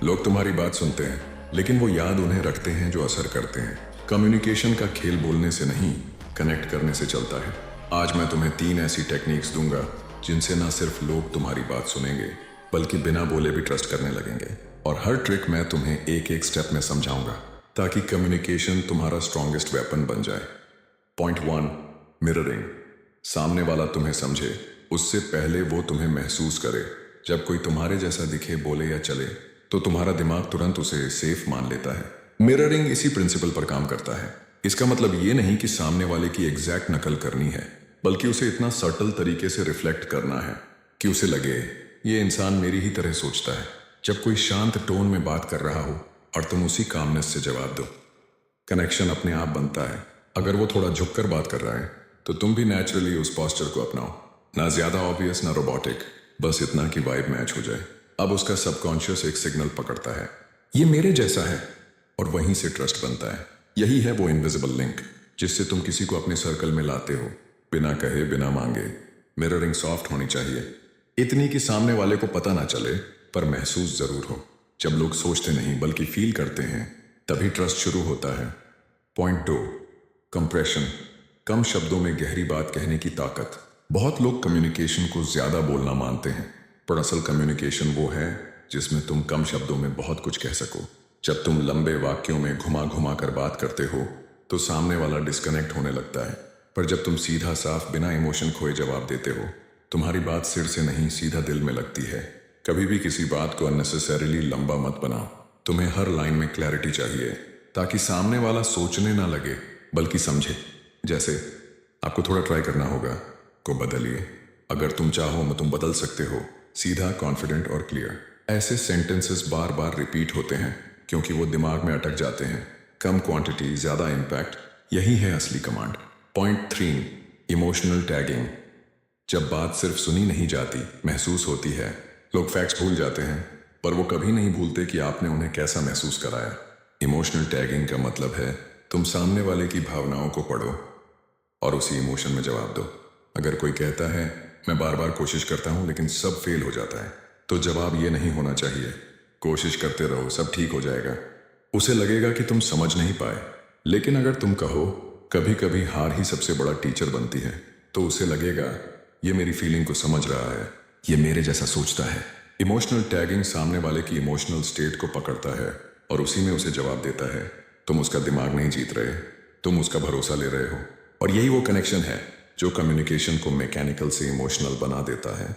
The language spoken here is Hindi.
लोग तुम्हारी बात सुनते हैं, लेकिन वो याद उन्हें रखते हैं जो असर करते हैं। कम्युनिकेशन का खेल बोलने से नहीं, कनेक्ट करने से चलता है। आज मैं तुम्हें 3 ऐसी टेक्निक्स दूंगा जिनसे ना सिर्फ लोग तुम्हारी बात सुनेंगे, बल्कि बिना बोले भी ट्रस्ट करने लगेंगे। और हर ट्रिक मैं तुम्हें एक एक स्टेप में समझाऊंगा, ताकि कम्युनिकेशन तुम्हारा स्ट्रॉन्गेस्ट वेपन बन जाए। Point 1, mirroring. सामने वाला तुम्हें समझे उससे पहले वो तुम्हें महसूस करे। जब कोई तुम्हारे जैसा दिखे, बोले या चले, तो तुम्हारा दिमाग तुरंत उसे सेफ मान लेता है। मिररिंग इसी प्रिंसिपल पर काम करता है। इसका मतलब ये नहीं कि सामने वाले की एग्जैक्ट नकल करनी है, बल्कि उसे इतना सटल तरीके से रिफ्लेक्ट करना है कि उसे लगे ये इंसान मेरी ही तरह सोचता है। जब कोई शांत टोन में बात कर रहा हो और तुम उसी कामनेस से जवाब दो, कनेक्शन अपने आप बनता है। अगर वो थोड़ा झुककर बात कर रहा है, तो तुम भी नेचुरली उस पोस्चर को अपनाओ। ना ज्यादा ऑब्वियस, ना रोबोटिक, बस इतना कि वाइब मैच हो जाए। अब उसका सबकॉन्शियस एक सिग्नल पकड़ता है, ये मेरे जैसा है, और वहीं से ट्रस्ट बनता है। यही है वो इनविजिबल लिंक जिससे तुम किसी को अपने सर्कल में लाते हो, बिना कहे, बिना मांगे। मिररिंग सॉफ्ट होनी चाहिए, इतनी कि सामने वाले को पता ना चले, पर महसूस जरूर हो। जब लोग सोचते नहीं बल्कि फील करते हैं, तभी ट्रस्ट शुरू होता है। Point 2, compression. कम शब्दों में गहरी बात कहने की ताकत। बहुत लोग कम्युनिकेशन को ज्यादा बोलना मानते हैं, पर असल कम्युनिकेशन वो है जिसमें तुम कम शब्दों में बहुत कुछ कह सको। जब तुम लंबे वाक्यों में घुमा घुमा कर बात करते हो, तो सामने वाला डिस्कनेक्ट होने लगता है। पर जब तुम सीधा साफ, बिना इमोशन खोए जवाब देते हो, तुम्हारी बात सिर से नहीं, सीधा दिल में लगती है। कभी भी किसी बात को अननेसेसरीली लंबा मत बनाओ। तुम्हें हर लाइन में क्लैरिटी चाहिए, ताकि सामने वाला सोचने ना लगे, बल्कि समझे। जैसे, आपको थोड़ा ट्राई करना होगा, को बदलिए। अगर तुम चाहो तुम बदल सकते हो। सीधा, कॉन्फिडेंट और क्लियर। ऐसे सेंटेंसेस बार बार रिपीट होते हैं क्योंकि वो दिमाग में अटक जाते हैं। कम क्वांटिटी, ज्यादा इम्पैक्ट, यही है असली कमांड। Point 3, emotional tagging. जब बात सिर्फ सुनी नहीं जाती, महसूस होती है। लोग फैक्ट्स भूल जाते हैं, पर वो कभी नहीं भूलते कि आपने उन्हें कैसा महसूस कराया। इमोशनल टैगिंग का मतलब है तुम सामने वाले की भावनाओं को पढ़ो और उसी इमोशन में जवाब दो। अगर कोई कहता है मैं बार बार कोशिश करता हूं लेकिन सब फेल हो जाता है, तो जवाब ये नहीं होना चाहिए कोशिश करते रहो, सब ठीक हो जाएगा। उसे लगेगा कि तुम समझ नहीं पाए। लेकिन अगर तुम कहो कभी कभी हार ही सबसे बड़ा टीचर बनती है, तो उसे लगेगा ये मेरी फीलिंग को समझ रहा है, ये मेरे जैसा सोचता है। इमोशनल टैगिंग सामने वाले की इमोशनल स्टेट को पकड़ता है और उसी में उसे जवाब देता है। तुम उसका दिमाग नहीं जीत रहे, तुम उसका भरोसा ले रहे हो। और यही वो कनेक्शन है जो कम्युनिकेशन को मैकेनिकल से इमोशनल बना देता है।